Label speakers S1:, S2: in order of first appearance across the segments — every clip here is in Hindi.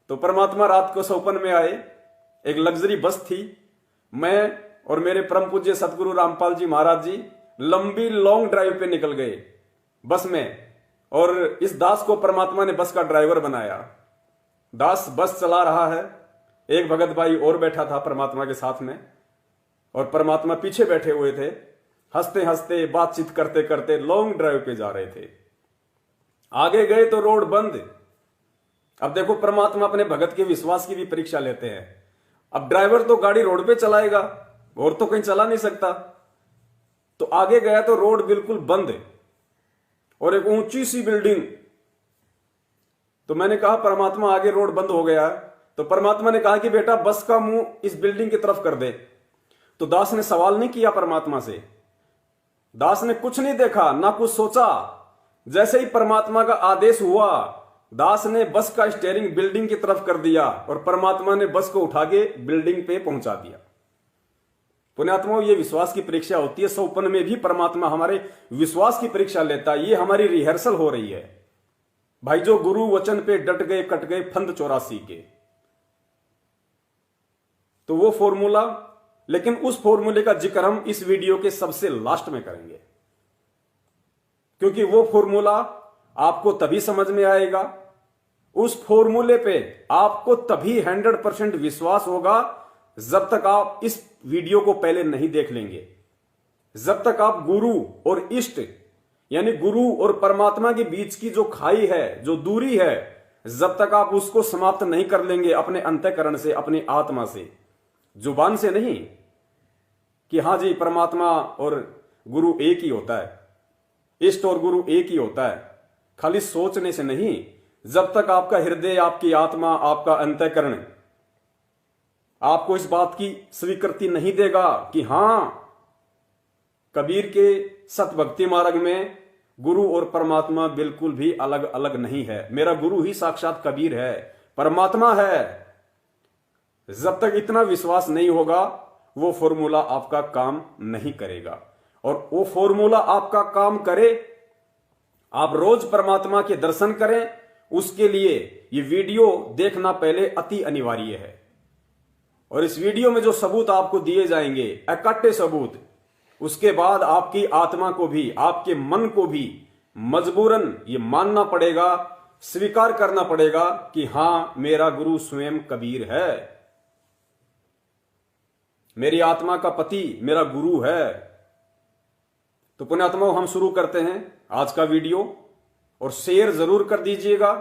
S1: तो परमात्मा रात को सौपन में आए। एक लग्जरी बस थी। मैं और मेरे परम पूज्य सतगुरु रामपाल जी महाराज जी लंबी लॉन्ग ड्राइव पे निकल गए बस में, और इस दास को परमात्मा ने बस का ड्राइवर बनाया। दास बस चला रहा है, एक भगत भाई और बैठा था परमात्मा के साथ में, और परमात्मा पीछे बैठे हुए थे। हंसते हंसते बातचीत करते करते लॉन्ग ड्राइव पे जा रहे थे। आगे गए तो रोड बंद। अब देखो, परमात्मा अपने भगत के विश्वास की भी परीक्षा लेते हैं। अब ड्राइवर तो गाड़ी रोड पे चलाएगा, और तो कहीं चला नहीं सकता। तो आगे गया तो रोड बिल्कुल बंद और एक ऊंची सी बिल्डिंग। तो मैंने कहा परमात्मा आगे रोड बंद हो गया है। तो परमात्मा ने कहा कि बेटा बस का मुंह इस बिल्डिंग की तरफ कर दे। तो दास ने सवाल नहीं किया परमात्मा से, दास ने कुछ नहीं देखा ना कुछ सोचा। जैसे ही परमात्मा का आदेश हुआ, दास ने बस का स्टीयरिंग बिल्डिंग की तरफ कर दिया और परमात्मा ने बस को उठा के बिल्डिंग पे पहुंचा दिया। पुण्यात्माओं, ये विश्वास की परीक्षा होती है। सौपन में भी परमात्मा हमारे विश्वास की परीक्षा लेता है। ये हमारी रिहर्सल हो रही है भाई। जो गुरु वचन पे डट गए कट गए फंद 84 के। तो वो फॉर्मूला, लेकिन उस फॉर्मूले का जिक्र हम इस वीडियो के सबसे लास्ट में करेंगे, क्योंकि वो फॉर्मूला आपको तभी समझ में आएगा, उस फॉर्मूले पे आपको तभी 100% विश्वास होगा जब तक आप इस वीडियो को पहले नहीं देख लेंगे। जब तक आप गुरु और इष्ट यानी गुरु और परमात्मा के बीच की जो खाई है, जो दूरी है, जब तक आप उसको समाप्त नहीं कर लेंगे अपने अंतःकरण से, अपनी आत्मा से, जुबान से नहीं कि हां जी परमात्मा और गुरु एक ही होता है, इष्ट और गुरु एक ही होता है, खाली सोचने से नहीं। जब तक आपका हृदय, आपकी आत्मा, आपका अंतःकरण आपको इस बात की स्वीकृति नहीं देगा कि हां, कबीर के सतभक्ति मार्ग में गुरु और परमात्मा बिल्कुल भी अलग अलग नहीं है, मेरा गुरु ही साक्षात कबीर है, परमात्मा है, जब तक इतना विश्वास नहीं होगा वो फॉर्मूला आपका काम नहीं करेगा। और वो फॉर्मूला आपका काम करे, आप रोज परमात्मा के दर्शन करें, उसके लिए ये वीडियो देखना पहले अति अनिवार्य है। और इस वीडियो में जो सबूत आपको दिए जाएंगे, इकट्ठे सबूत, उसके बाद आपकी आत्मा को भी, आपके मन को भी मजबूरन ये मानना पड़ेगा, स्वीकार करना पड़ेगा कि हां, मेरा गुरु स्वयं कबीर है, मेरी आत्मा का पति मेरा गुरु है। तो पुण्यात्माओं, हम शुरू करते हैं आज का वीडियो, और शेयर जरूर कर दीजिएगा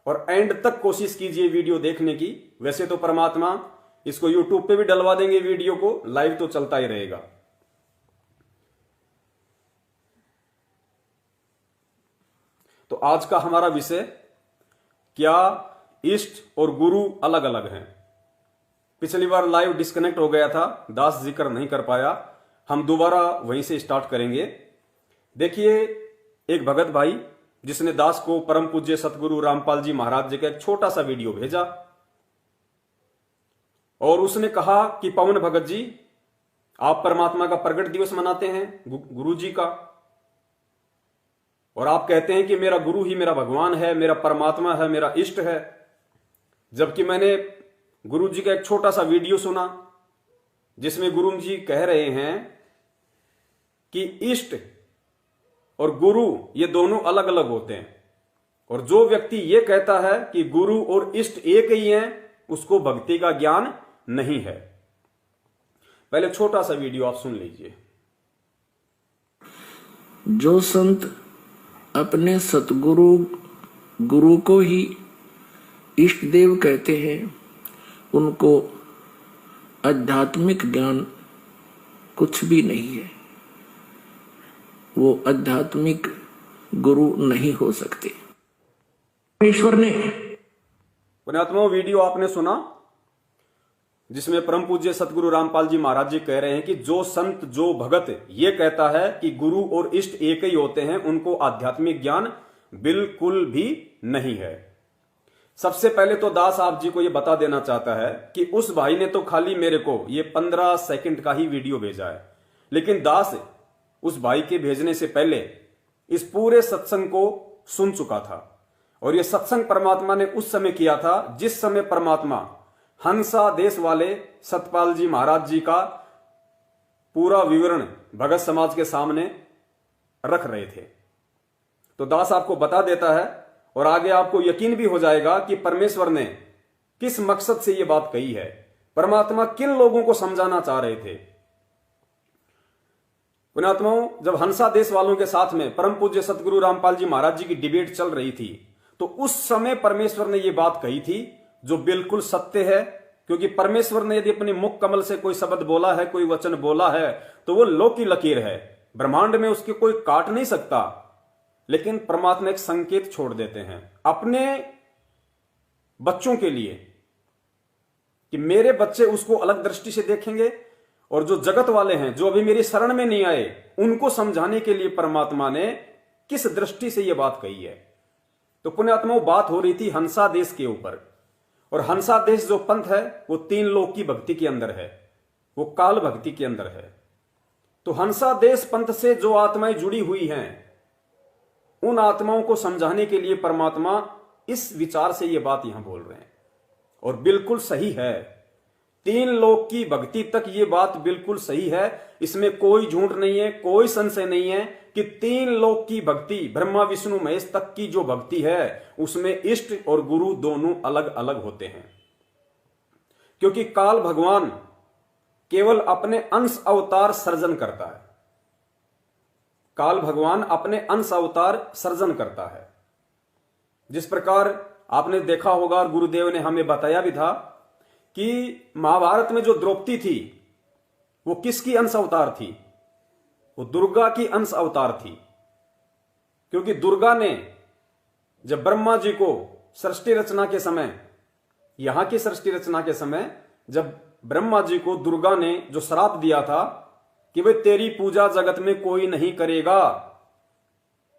S1: और एंड तक कोशिश कीजिए वीडियो देखने की। वैसे तो परमात्मा इसको यूट्यूब पे भी डलवा देंगे, वीडियो को लाइव तो चलता ही रहेगा। तो आज का हमारा विषय, क्या इष्ट और गुरु अलग अलग हैं। पिछली बार लाइव डिस्कनेक्ट हो गया था, दास जिक्र नहीं कर पाया, हम दोबारा वहीं से स्टार्ट करेंगे। देखिए, एक भगत भाई जिसने दास को परम पूज्य सतगुरु रामपाल जी महाराज जी का एक छोटा सा वीडियो भेजा, और उसने कहा कि पवन भगत जी, आप परमात्मा का प्रगट दिवस मनाते हैं, गुरु जी का, और आप कहते हैं कि मेरा गुरु ही मेरा भगवान है, मेरा परमात्मा है, मेरा इष्ट है। जबकि मैंने गुरु जी का एक छोटा सा वीडियो सुना जिसमें गुरु जी कह रहे हैं कि इष्ट और गुरु ये दोनों अलग अलग होते हैं, और जो व्यक्ति ये कहता है कि गुरु और इष्ट एक ही हैं, उसको भक्ति का ज्ञान नहीं है। पहले छोटा सा वीडियो आप सुन लीजिए।
S2: जो संत अपने सतगुरु गुरु को ही इष्ट देव कहते हैं, उनको आध्यात्मिक ज्ञान कुछ भी नहीं है, वो आध्यात्मिक गुरु नहीं हो सकते। ईश्वर ने
S1: पुण्यात्माओं, वीडियो आपने सुना जिसमें परम पूज्य सतगुरु रामपाल जी महाराज जी कह रहे हैं कि जो संत, जो भगत ये कहता है कि गुरु और इष्ट एक ही होते हैं, उनको आध्यात्मिक ज्ञान बिल्कुल भी नहीं है। सबसे पहले तो दास आप जी को ये बता देना चाहता है कि उस भाई ने तो खाली मेरे को ये 15 सेकंड का ही वीडियो भेजा है, लेकिन दास उस भाई के भेजने से पहले इस पूरे सत्संग को सुन चुका था। और यह सत्संग परमात्मा ने उस समय किया था जिस समय परमात्मा हंसा देश वाले सतपाल जी महाराज जी का पूरा विवरण भगत समाज के सामने रख रहे थे। तो दास आपको बता देता है और आगे आपको यकीन भी हो जाएगा कि परमेश्वर ने किस मकसद से यह बात कही है, परमात्मा किन लोगों को समझाना चाह रहे थे। पुण्यात्माओं, जब हंसा देश वालों के साथ में परम पूज्य सतगुरु रामपाल जी महाराज जी की डिबेट चल रही थी, तो उस समय परमेश्वर ने यह बात कही थी जो बिल्कुल सत्य है। क्योंकि परमेश्वर ने यदि अपने मुख कमल से कोई शब्द बोला है, कोई वचन बोला है, तो वो लो की लकीर है, ब्रह्मांड में उसके कोई काट नहीं सकता। लेकिन परमात्मा एक संकेत छोड़ देते हैं अपने बच्चों के लिए कि मेरे बच्चे उसको अलग दृष्टि से देखेंगे, और जो जगत वाले हैं जो अभी मेरी शरण में नहीं आए, उनको समझाने के लिए परमात्मा ने किस दृष्टि से यह बात कही है। तो पुण्यात्माओं, बात हो रही थी हंसा देश के ऊपर, और हंसा देश जो पंथ है वो 3 लोक की भक्ति के अंदर है, वो काल भक्ति के अंदर है। तो हंसा देश पंथ से जो आत्माएं जुड़ी हुई हैं, उन आत्माओं को समझाने के लिए परमात्मा इस विचार से यह बात यहां बोल रहे हैं, और बिल्कुल सही है। 3 लोक की भक्ति तक ये बात बिल्कुल सही है, इसमें कोई झूठ नहीं है, कोई संशय नहीं है कि 3 लोक की भक्ति, ब्रह्मा विष्णु महेश तक की जो भक्ति है, उसमें इष्ट और गुरु दोनों अलग अलग होते हैं। क्योंकि काल भगवान केवल अपने अंश अवतार सर्जन करता है, काल भगवान अपने अंश अवतार सर्जन करता है। जिस प्रकार आपने देखा होगा, गुरुदेव ने हमें बताया भी था कि महाभारत में जो द्रौपदी थी वो किसकी अंश अवतार थी? वो दुर्गा की अंश अवतार थी। क्योंकि दुर्गा ने जब ब्रह्मा जी को सृष्टि रचना के समय, यहां की सृष्टि रचना के समय, जब ब्रह्मा जी को दुर्गा ने जो श्राप दिया था कि वे तेरी पूजा जगत में कोई नहीं करेगा,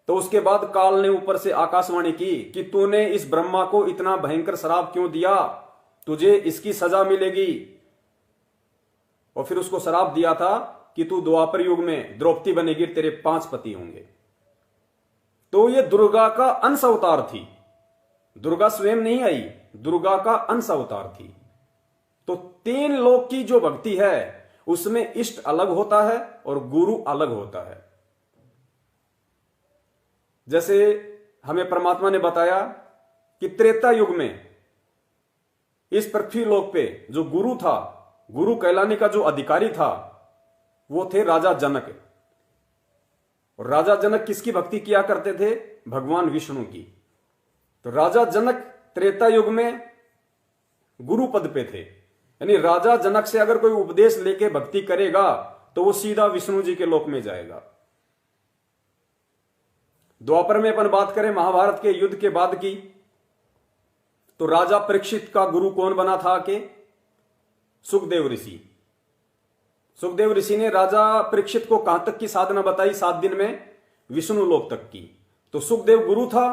S1: तो उसके बाद काल ने ऊपर से आकाशवाणी की कि तूने इस ब्रह्मा को इतना भयंकर श्राप क्यों दिया, तुझे इसकी सजा मिलेगी। और फिर उसको श्राप दिया था कि तू द्वापर युग में द्रौपदी बनेगी, तेरे 5 पति होंगे। तो ये दुर्गा का अंश अवतार थी, दुर्गा स्वयं नहीं आई, दुर्गा का अंश अवतार थी। तो 3 लोक की जो भक्ति है उसमें इष्ट अलग होता है और गुरु अलग होता है। जैसे हमें परमात्मा ने बताया कि त्रेता युग में इस पृथ्वी लोक पे जो गुरु था, गुरु कहलाने का जो अधिकारी था, वो थे राजा जनक। और राजा जनक किसकी भक्ति किया करते थे? भगवान विष्णु की। तो राजा जनक त्रेता युग में गुरु पद पे थे, यानी राजा जनक से अगर कोई उपदेश लेके भक्ति करेगा तो वो सीधा विष्णु जी के लोक में जाएगा। द्वापर में अपन बात करें महाभारत के युद्ध के बाद की, तो राजा परीक्षित का गुरु कौन बना था? के सुखदेव ऋषि। सुखदेव ऋषि ने राजा परीक्षित को कहां तक की साधना बताई? 7 दिन में विष्णु लोक तक की। तो सुखदेव गुरु था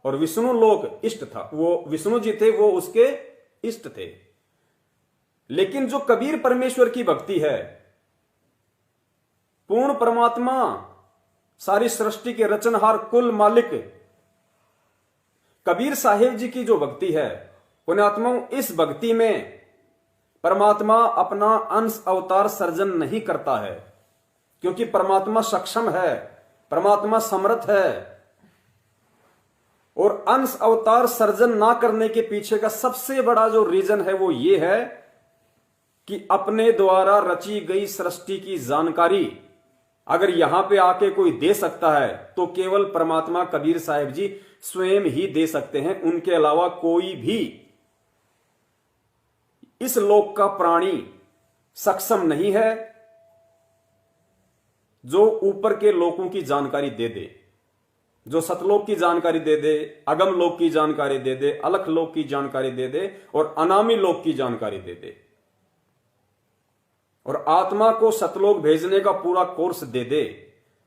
S1: और विष्णु लोक इष्ट था, वो विष्णु जी थे, वो उसके इष्ट थे। लेकिन जो कबीर परमेश्वर की भक्ति है, पूर्ण परमात्मा, सारी सृष्टि के रचनहार, कुल मालिक कबीर साहेब जी की जो भक्ति है, पुण्यात्माओं, इस भक्ति में परमात्मा अपना अंश अवतार सर्जन नहीं करता है, क्योंकि परमात्मा सक्षम है, परमात्मा समर्थ है। और अंश अवतार सर्जन ना करने के पीछे का सबसे बड़ा जो रीजन है वो ये है कि अपने द्वारा रची गई सृष्टि की जानकारी अगर यहां पे आके कोई दे सकता है तो केवल परमात्मा कबीर साहिब जी स्वयं ही दे सकते हैं। उनके अलावा कोई भी इस लोक का प्राणी सक्षम नहीं है जो ऊपर के लोकों की जानकारी दे दे, जो सतलोक की जानकारी दे दे, अगम लोक की जानकारी दे दे, अलख लोक की जानकारी दे दे और अनामी लोक की जानकारी दे दे, और आत्मा को सतलोक भेजने का पूरा कोर्स दे दे।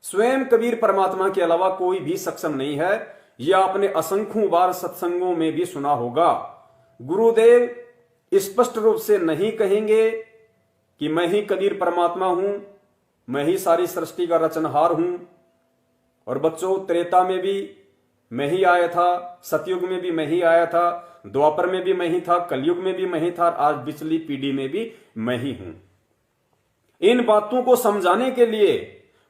S1: स्वयं कबीर परमात्मा के अलावा कोई भी सक्षम नहीं है। यह आपने असंख्यों बार सत्संगों में भी सुना होगा। गुरुदेव स्पष्ट रूप से नहीं कहेंगे कि मैं ही कबीर परमात्मा हूं, मैं ही सारी सृष्टि का रचनहार हूं। और बच्चों, त्रेता में भी मैं ही आया था, सतयुग में भी मैं ही आया था, द्वापर में भी मैं ही था, कलयुग में भी मैं ही था, और आज पिछली पीढ़ी में भी मैं ही हूं। इन बातों को समझाने के लिए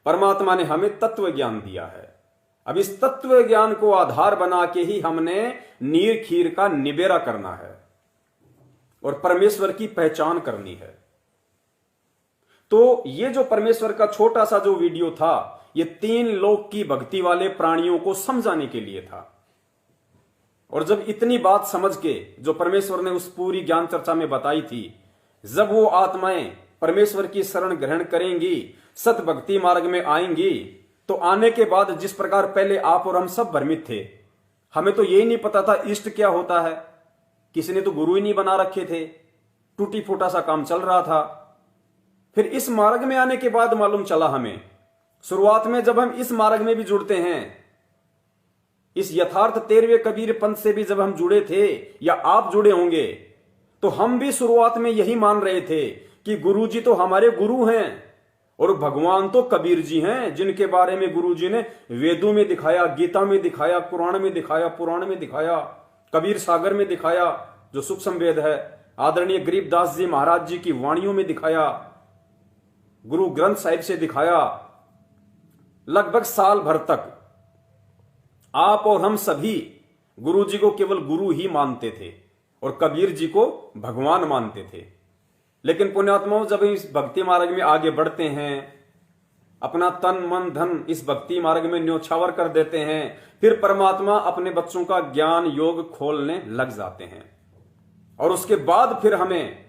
S1: परमात्मा ने हमें तत्व ज्ञान दिया है। अब इस तत्व ज्ञान को आधार बना के ही हमने नीर खीर का निबेरा करना है और परमेश्वर की पहचान करनी है। तो ये जो परमेश्वर का छोटा सा जो वीडियो था, ये 3 लोक की भक्ति वाले प्राणियों को समझाने के लिए था। और जब इतनी बात समझ के जो परमेश्वर ने उस पूरी ज्ञान चर्चा में बताई थी, जब वो आत्माएं परमेश्वर की शरण ग्रहण करेंगी, सत भक्ति मार्ग में आएंगी, तो आने के बाद जिस प्रकार पहले आप और हम सब भ्रमित थे, हमें तो यही नहीं पता था इष्ट क्या होता है, किसी ने तो गुरु ही नहीं बना रखे थे, टूटी फूटा सा काम चल रहा था। फिर इस मार्ग में आने के बाद मालूम चला हमें, शुरुआत में जब हम इस मार्ग में भी जुड़ते हैं, इस यथार्थ 13वें कबीर पंथ से भी जब हम जुड़े थे या आप जुड़े होंगे, तो हम भी शुरुआत में यही मान रहे थे कि गुरु जी तो हमारे गुरु हैं और भगवान तो कबीर जी हैं, जिनके बारे में गुरु जी ने वेदों में दिखाया, गीता में दिखाया, कुरान में दिखाया, पुराण में दिखाया, कबीर सागर में दिखाया जो सूक्ष्म वेद है, आदरणीय गरीबदास जी महाराज जी की वाणियों में दिखाया, गुरु ग्रंथ साहिब से दिखाया। लगभग साल भर तक आप और हम सभी गुरु जी को केवल गुरु ही मानते थे और कबीर जी को भगवान मानते थे। लेकिन पुण्यात्माओं, जब इस भक्ति मार्ग में आगे बढ़ते हैं, अपना तन मन धन इस भक्ति मार्ग में न्योछावर कर देते हैं, फिर परमात्मा अपने बच्चों का ज्ञान योग खोलने लग जाते हैं। और उसके बाद फिर हमें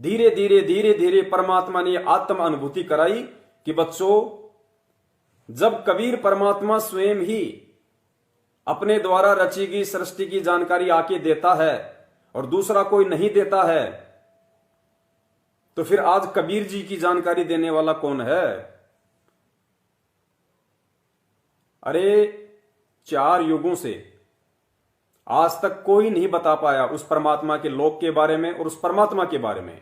S1: धीरे धीरे धीरे धीरे परमात्मा ने आत्म अनुभूति कराई कि बच्चों, जब कबीर परमात्मा स्वयं ही अपने द्वारा रची गई सृष्टि की जानकारी आके देता है और दूसरा कोई नहीं देता है, तो फिर आज कबीर जी की जानकारी देने वाला कौन है? अरे 4 युगों से आज तक कोई नहीं बता पाया उस परमात्मा के लोक के बारे में और उस परमात्मा के बारे में।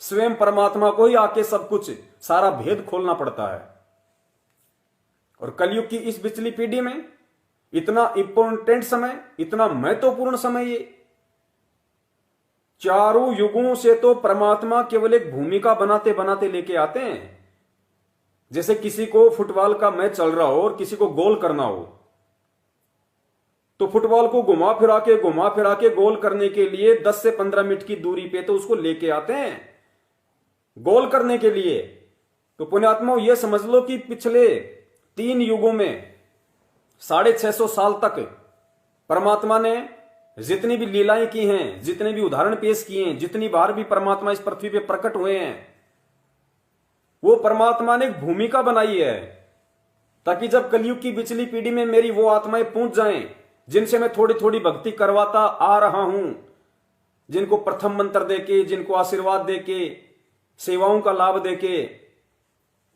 S1: स्वयं परमात्मा को ही आके सब कुछ सारा भेद खोलना पड़ता है। और कलयुग की इस पिछली पीढ़ी में इतना इंपॉर्टेंट समय, इतना महत्वपूर्ण समय, ये 4 युगों से तो परमात्मा केवल एक भूमिका बनाते बनाते लेके आते हैं। जैसे किसी को फुटबॉल का मैच चल रहा हो और किसी को गोल करना हो, तो फुटबॉल को घुमा फिरा के गोल करने के लिए 10 से 15 मिनट की दूरी पे तो उसको लेके आते हैं गोल करने के लिए। तो पुण्यात्माओं, यह समझ लो कि पिछले 3 युगों में 650 साल तक परमात्मा ने जितनी भी लीलाएं की हैं, जितने भी उदाहरण पेश किए हैं, जितनी बार भी परमात्मा इस पृथ्वी पे प्रकट हुए हैं, वो परमात्मा ने एक भूमिका बनाई है ताकि जब कलयुग की पिछली पीढ़ी में मेरी वो आत्माएं पहुंच जाएं जिनसे मैं थोड़ी थोड़ी भक्ति करवाता आ रहा हूं, जिनको प्रथम मंत्र देके, जिनको आशीर्वाद देके, सेवाओं का लाभ देके,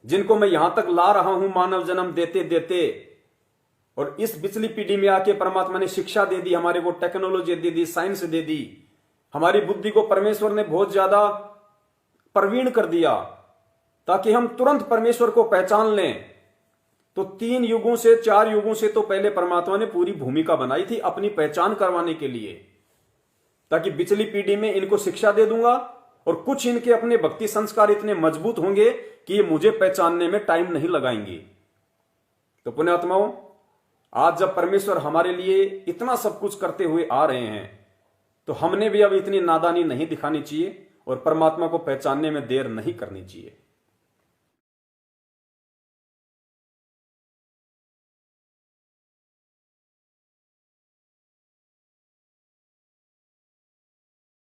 S1: जिनको मैं यहां तक ला रहा हूं मानव जन्म देते देते। और इस पिछली पीढ़ी में आके परमात्मा ने शिक्षा दे दी, हमारे को टेक्नोलॉजी दे दी, साइंस दे दी, हमारी बुद्धि को परमेश्वर ने बहुत ज्यादा प्रवीण कर दिया ताकि हम तुरंत परमेश्वर को पहचान लें। तो 3 युगों से 4 युगों से तो पहले परमात्मा ने पूरी भूमिका बनाई थी अपनी पहचान करवाने के लिए, ताकि पिछली पीढ़ी में इनको शिक्षा दे दूंगा और कुछ इनके अपने भक्ति संस्कार इतने मजबूत होंगे कि ये मुझे पहचानने में टाइम नहीं लगाएंगे। तो पुण्यात्माओं, आज जब परमेश्वर हमारे लिए इतना सब कुछ करते हुए आ रहे हैं, तो हमने भी अब इतनी नादानी नहीं दिखानी चाहिए और परमात्मा को पहचानने में देर नहीं करनी चाहिए।